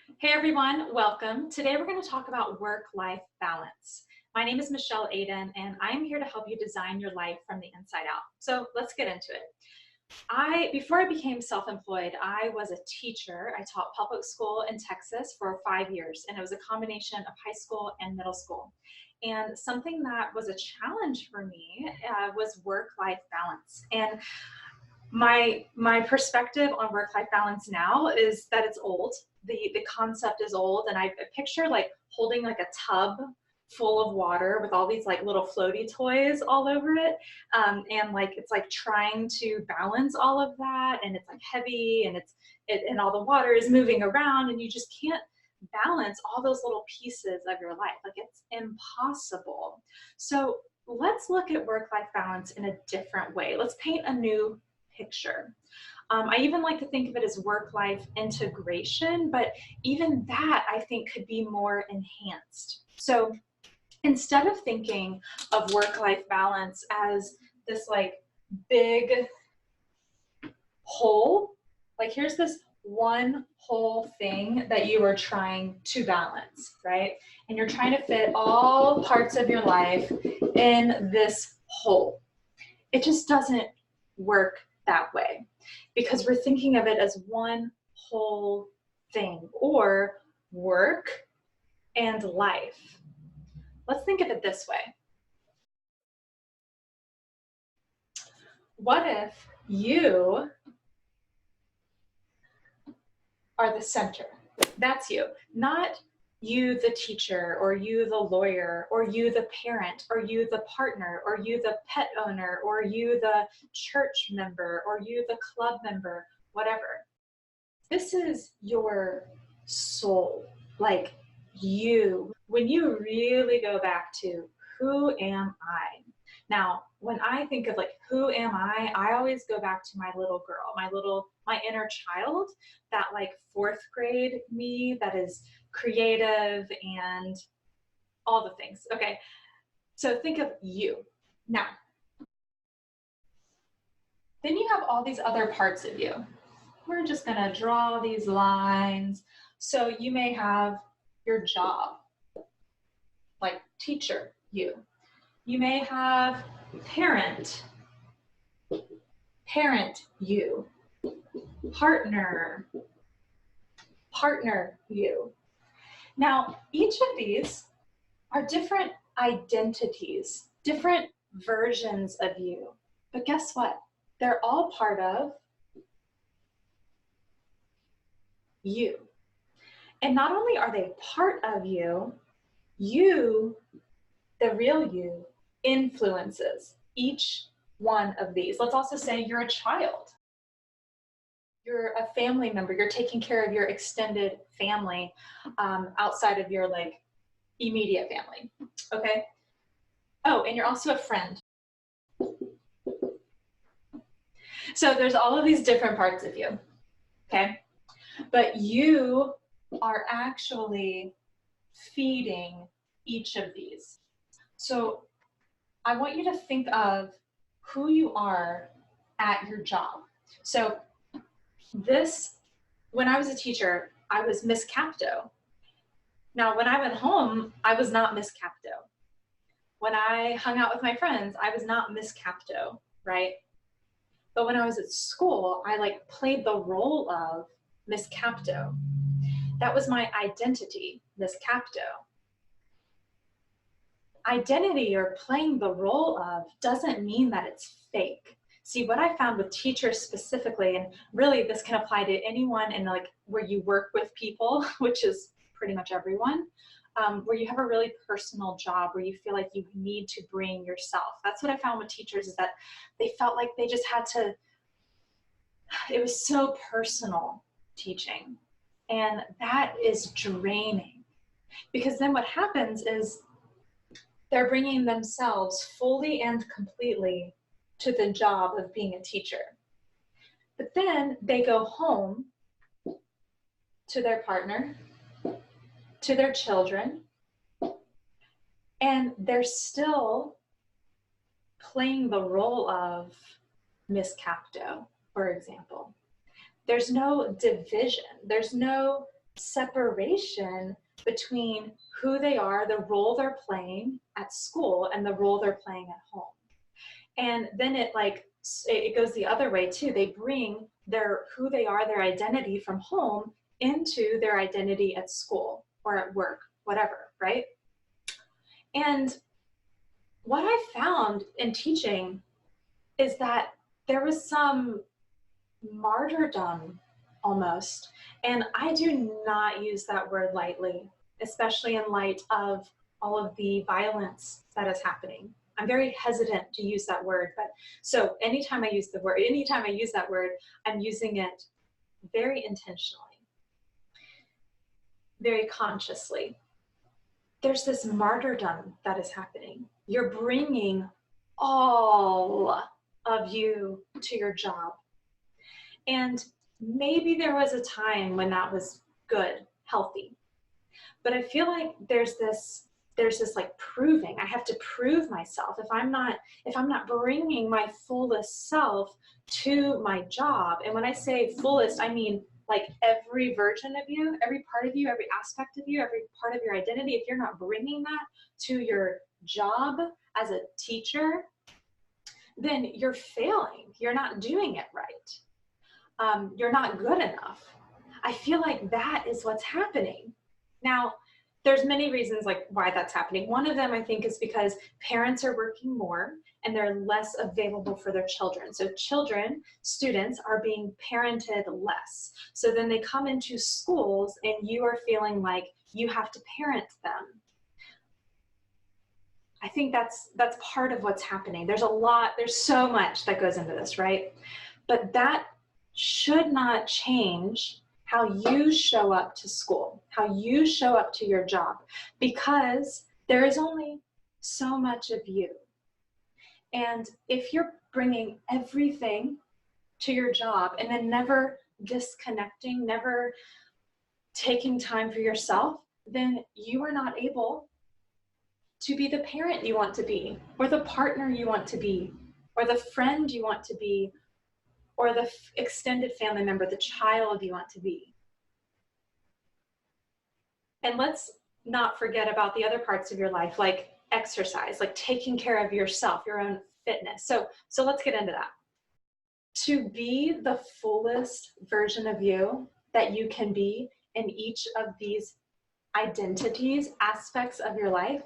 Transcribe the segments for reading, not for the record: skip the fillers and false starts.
Hey everyone, welcome. Today we're going to talk about work-life balance. My name is Michelle Aiden, and I'm here to help you design your life from the inside out. So let's get into it. Before I became self-employed, I was a teacher. I taught public school in Texas for 5 years, and it was a combination of high school and middle school. And something that was a challenge for me was work-life balance. And my perspective on work-life balance now is that it's old. The concept is old, and I picture like holding like a tub full of water with all these like little floaty toys all over it, and like it's like trying to balance all of that, and it's like heavy, and and all the water is moving around, and you just can't balance all those little pieces of your life. Like it's impossible. So let's look at work-life balance in a different way. Let's paint a new picture. I even like to think of it as work-life integration, but even that I think could be more enhanced. So instead of thinking of work-life balance as this like big whole, like here's this one whole thing that you are trying to balance, right? And you're trying to fit all parts of your life in this whole. It just doesn't work that way because we're thinking of it as one whole thing, or work and life. Let's think of it this way. What if you are the center? That's you, not you the teacher, or you the lawyer, or you the parent, or you the partner, or you the pet owner, or you the church member, or you the club member, whatever. This is your soul, like you. When you really go back to who am I? Now, when I think of like who am I always go back to my little girl, my inner child, that like fourth grade me that is creative and all the things. Okay, so think of you. Now, then you have all these other parts of you. We're just gonna draw these lines. So you may have your job, like teacher, you. You may have parent, you. Partner, you. Now, each of these are different identities, different versions of you. But guess what? They're all part of you. And not only are they part of you, the real you, influences each one of these. Let's also say you're a child. You're a family member. You're taking care of your extended family outside of your like immediate family. Okay. Oh, and you're also a friend. So there's all of these different parts of you. Okay. But you are actually feeding each of these. So I want you to think of who you are at your job. So when I was a teacher, I was Miss Capto. Now, when I went home, I was not Miss Capto. When I hung out with my friends, I was not Miss Capto, right? But when I was at school, I like played the role of Miss Capto. That was my identity, Miss Capto. Identity, or playing the role of, doesn't mean that it's fake. See, what I found with teachers specifically, and really this can apply to anyone in like where you work with people, which is pretty much everyone, where you have a really personal job, where you feel like you need to bring yourself. That's what I found with teachers, is that they felt like they just had to, it was so personal teaching. And that is draining, because then what happens is they're bringing themselves fully and completely to the job of being a teacher. But then they go home to their partner, to their children, and they're still playing the role of Miss Capto, for example. There's no division. There's no separation between who they are, the role they're playing at school, and the role they're playing at home. And then it goes the other way too. They bring who they are, their identity from home into their identity at school or at work, whatever, right? And what I found in teaching is that there was some martyrdom almost. And I do not use that word lightly, especially in light of all of the violence that is happening. I'm very hesitant to use that word, but so anytime I use that word, I'm using it very intentionally, very consciously. There's this martyrdom that is happening. You're bringing all of you to your job. And maybe there was a time when that was good, healthy. But I feel like there's this like proving. I have to prove myself. If I'm not bringing my fullest self to my job, and when I say fullest, I mean like every version of you, every part of you, every aspect of you, every part of your identity, if you're not bringing that to your job as a teacher, then you're failing. You're not doing it right. You're not good enough. I feel like that is what's happening. Now, there's many reasons like why that's happening. One of them, I think, is because parents are working more and they're less available for their children. So students are being parented less. So then they come into schools and you are feeling like you have to parent them. I think that's part of what's happening. There's so much that goes into this, right? But that should not change how you show up to school, how you show up to your job, because there is only so much of you. And if you're bringing everything to your job and then never disconnecting, never taking time for yourself, then you are not able to be the parent you want to be, or the partner you want to be, or the friend you want to be, or the extended family member, the child you want to be. And let's not forget about the other parts of your life, like exercise, like taking care of yourself, your own fitness. So let's get into that. To be the fullest version of you that you can be in each of these identities, aspects of your life,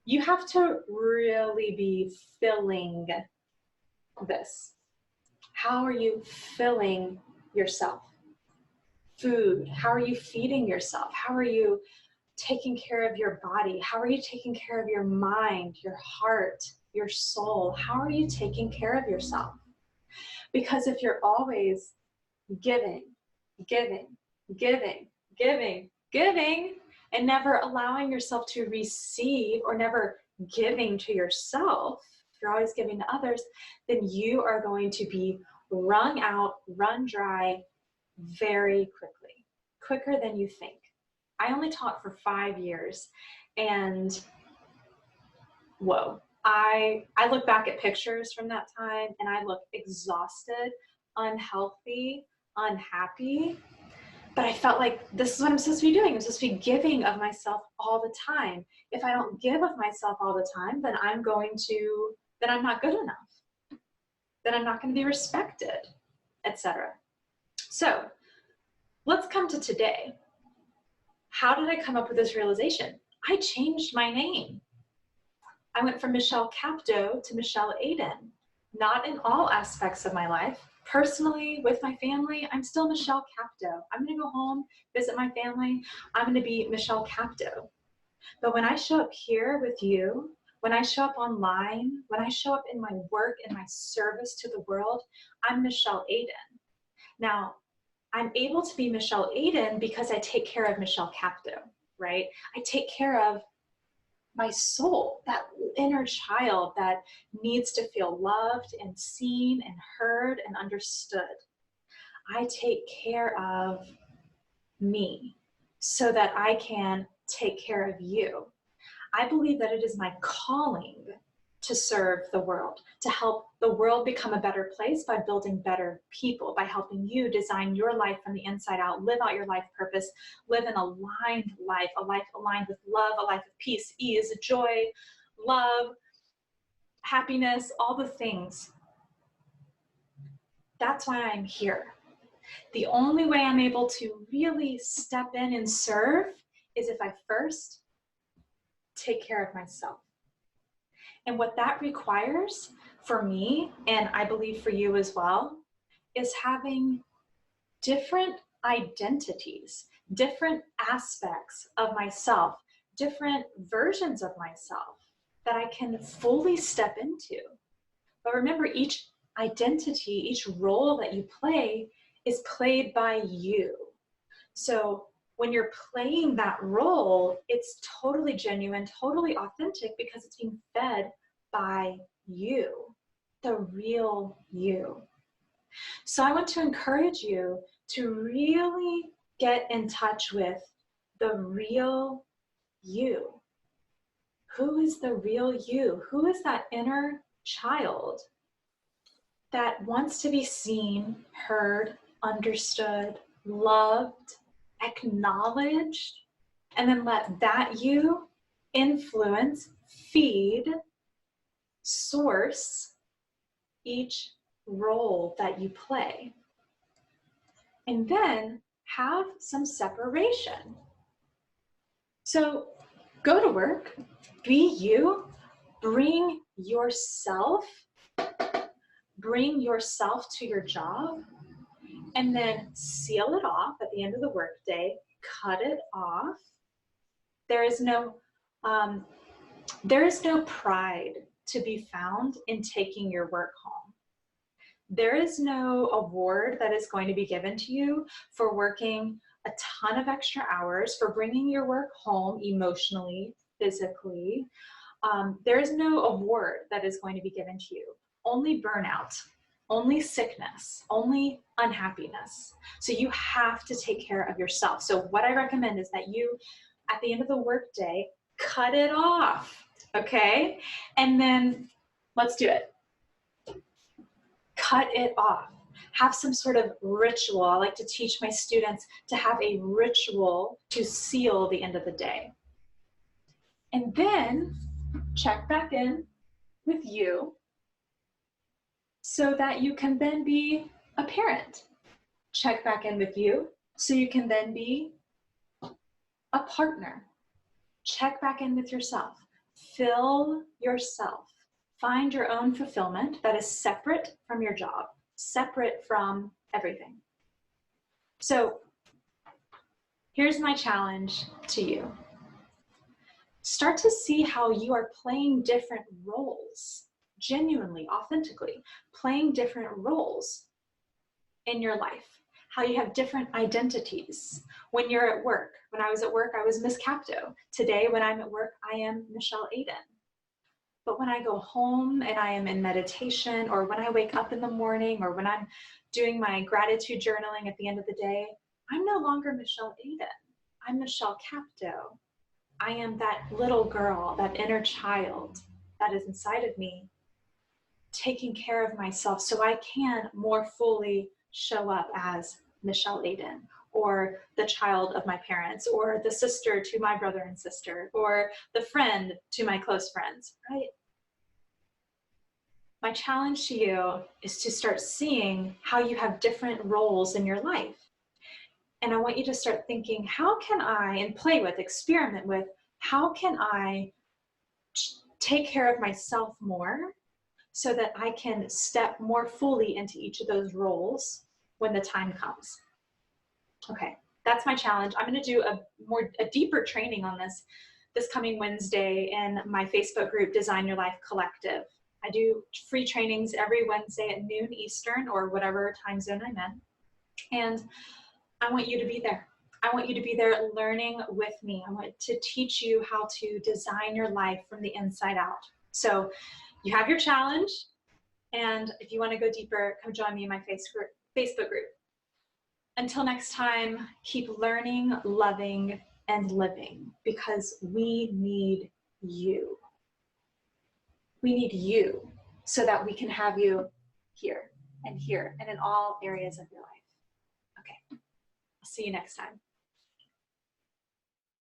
you have to really be filling this. How are you filling yourself? Food. How are you feeding yourself? How are you taking care of your body? How are you taking care of your mind, your heart, your soul? How are you taking care of yourself? Because if you're always giving, and never allowing yourself to receive, or never giving to yourself, if you're always giving to others, then you are going to be wrung out, run dry very quickly, quicker than you think. I only taught for 5 years, and whoa, I look back at pictures from that time and I look exhausted, unhealthy, unhappy. But I felt like this is what I'm supposed to be doing. I'm supposed to be giving of myself all the time. If I don't give of myself all the time, then I'm not good enough. Then I'm not going to be respected, etc. So let's come to today. How did I come up with this realization? I changed my name. I went from Michelle Capto to Michelle Aiden. Not in all aspects of my life. Personally, with my family, I'm still Michelle Capto. I'm going to go home, visit my family. I'm going to be Michelle Capto. But when I show up here with you, when I show up online, when I show up in my work and my service to the world, I'm Michelle Aiden. Now, I'm able to be Michelle Aiden because I take care of Michelle Capto, right? I take care of my soul, that inner child that needs to feel loved and seen and heard and understood. I take care of me so that I can take care of you. I believe that it is my calling to serve the world, to help the world become a better place by building better people, by helping you design your life from the inside out, live out your life purpose, live an aligned life, a life aligned with love, a life of peace, ease, joy, love, happiness, all the things. That's why I'm here. The only way I'm able to really step in and serve is if I first take care of myself. And what that requires for me, and I believe for you as well, is having different identities, different aspects of myself, different versions of myself that I can fully step into. But remember, each identity, each role that you play is played by you. So when you're playing that role, it's totally genuine, totally authentic, because it's being fed by you, the real you. So I want to encourage you to really get in touch with the real you. Who is the real you? Who is that inner child that wants to be seen, heard, understood, loved, acknowledged, and then let that you influence, feed, source each role that you play. And then have some separation. So go to work, be you, bring yourself to your job, and then seal it off at the end of the workday, cut it off. There is no pride to be found in taking your work home. There is no award that is going to be given to you for working a ton of extra hours, for bringing your work home emotionally, physically. There is no award that is going to be given to you. Only burnout, only sickness, only unhappiness. So you have to take care of yourself. So what I recommend is that you, at the end of the workday, cut it off, okay? And then let's do it. Cut it off. Have some sort of ritual. I like to teach my students to have a ritual to seal the end of the day. And then check back in with you so that you can then be a parent. Check back in with you so you can then be a partner. Check back in with yourself. Fill yourself. Find your own fulfillment that is separate from your job, separate from everything. So here's my challenge to you. Start to see how you are playing different roles, genuinely, authentically, playing different roles in your life, how you have different identities. When you're at work, when I was at work, I was Miss Capto. Today, when I'm at work, I am Michelle Aiden. But when I go home and I am in meditation, or when I wake up in the morning, or when I'm doing my gratitude journaling at the end of the day, I'm no longer Michelle Aiden. I'm Michelle Capto. I am that little girl, that inner child that is inside of me, taking care of myself so I can more fully show up as Michelle Aiden, or the child of my parents, or the sister to my brother and sister, or the friend to my close friends, right? My challenge to you is to start seeing how you have different roles in your life. And I want you to start thinking, how can I, and play with, experiment with, how can I take care of myself more so that I can step more fully into each of those roles when the time comes? Okay, that's my challenge. I'm going to do a deeper training on this coming Wednesday in my Facebook group, Design Your Life Collective. I do free trainings every Wednesday at noon Eastern, or whatever time zone I'm in. And I want you to be there. I want you to be there learning with me. I want to teach you how to design your life from the inside out. So you have your challenge. And if you want to go deeper, come join me in my Facebook group. Until next time, keep learning, loving, and living, because we need you. We need you so that we can have you here and in all areas of your life. Okay, I'll see you next time.